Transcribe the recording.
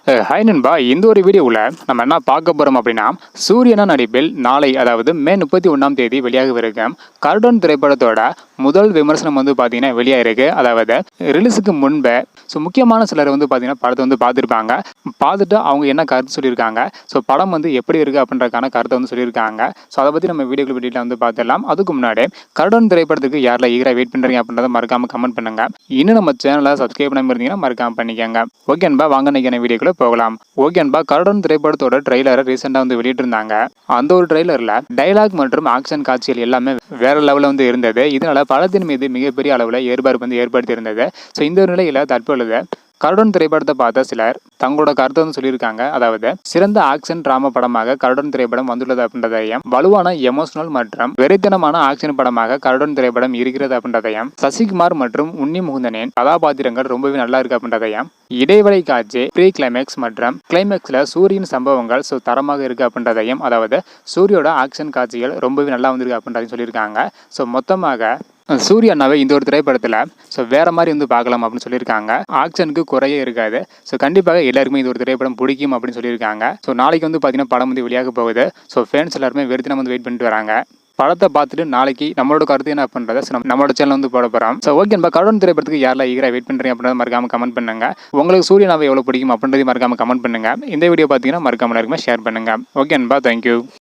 Hi நண்பா, இந்த ஒரு வீடியோவில் நம்ம என்ன பார்க்க போகிறோம் அப்படின்னா, சூரியனா நடிப்பில் நாளை அதாவது மே 31ஆம் தேதி வெளியாகவிருக்கும் கர்டூன் திரைப்படத்தோட முதல் விமர்சனம் வந்து பார்த்தீங்கன்னா வெளியாகிருக்கு. அதாவது ரிலீஸுக்கு முன்பே முக்கியமான சிலர் வந்து பார்த்தீங்கன்னா படத்தை வந்து பார்த்துருப்பாங்க. பார்த்துட்டு அவங்க என்ன கருத்து சொல்லியிருக்காங்க, படம் வந்து எப்படி இருக்குது அப்படின்றக்கான கருத்தை வந்து சொல்லியிருக்காங்க. அதை பற்றி நம்ம வீடியோக்குள்ள வீட்டில் வந்து பார்த்துடலாம். அதுக்கு முன்னாடி கர்டூன் திரைப்படத்துக்கு யாரில் ஈகராக வெயிட் பண்ணுறீங்க அப்படின்றத மறக்காமல் கமெண்ட் பண்ணுங்கள். இன்னும் நம்ம சேனலை சப்ஸ்கிரைப் பண்ணாமல் இருந்தீங்கன்னா மறக்காமல் பண்ணிக்கோங்க. ஓகே நண்பா, வாங்க நினைக்கிற வீடியோக்குள்ள போகலாம். ஓகே நண்பா, கர்டூன் திரைப்படத்தோட ட்ரெய்லரை ரீசெண்டாக வந்து வெளியிட்டிருந்தாங்க. அந்த ஒரு ட்ரெய்லரில் டைலாக் மற்றும் ஆக்ஷன் காட்சிகள் எல்லாமே வேற லெவலில் வந்து இருந்தது. இதனால படத்தின் மீது மிகப்பெரிய அளவில் எதிர்பார்ப்பு வந்து ஏற்படுத்தி இருந்தது. இந்த ஒரு நிலையில் தற்பொழுது கர்டூன் திரைப்படத்தை பார்த்த சிலர் தங்களோட கருத்தை வந்து சொல்லியிருக்காங்க. அதாவது சிறந்த ஆக்ஷன் டிராமா படமாக கர்டூன் திரைப்படம் வந்துள்ளது அப்படின்றதையும், வலுவான எமோஷனல் மற்றும் வெறித்தனமான ஆக்ஷன் படமாக கர்டூன் திரைப்படம் இருக்கிறது அப்படின்றதையும், சசிகுமார் மற்றும் உன்னி முகுந்தனின் கதாபாத்திரங்கள் ரொம்பவே நல்லா இருக்கு அப்படின்றதையும், இடைவெளி காட்சி, ப்ரீ கிளைமேக்ஸ் மற்றும் கிளைமேக்ஸ்ல சூரியன் சம்பவங்கள் தரமாக இருக்கு அப்படின்றதையும், அதாவது சூரியோட ஆக்ஷன் காட்சிகள் ரொம்பவே நல்லா வந்திருக்கு அப்படின்றதையும் சொல்லியிருக்காங்க. மொத்தமாக சூர்யா அண்ணாவை இந்த ஒரு திரைப்படத்தில் வேற மாதிரி வந்து பார்க்கலாம் அப்படின்னு சொல்லியிருக்காங்க. ஆக்ஷனுக்கு குறையே இருக்காது. கண்டிப்பாக எல்லாருக்குமே இந்த ஒரு திரைப்படம் பிடிக்கும் அப்படின்னு சொல்லியிருக்காங்க. நாளைக்கு வந்து பார்த்தீங்கன்னா படம் வந்து வெளியாக போகுது. ஃபேன்ஸ் எல்லாருமே வெறுத்து வந்து வெயிட் பண்ணிட்டு வராங்க. படத்தை பார்த்துட்டு நாளைக்கு நம்மளோட கருத்து என்ன பண்ணுறத நம்மளோட சேனல் வந்து போட போகிறோம். ஓகே நண்பா, கர்டூன் திரைப்படத்துக்கு யாரெல்லாம் ஈகராக வெயிட் பண்ணுறீங்க அப்படின்றத மறக்காம கமெண்ட் பண்ணுங்க. உங்களுக்கு சூரியனாவை எவ்வளோ பிடிக்கும் அப்படின்றதையும் மறக்காம கமெண்ட் பண்ணுங்க. இந்த வீடியோ பார்த்தீங்கன்னா மறக்காம எல்லாருக்குமே ஷேர் பண்ணுங்க. ஓகே நண்பா, தேங்க்யூ.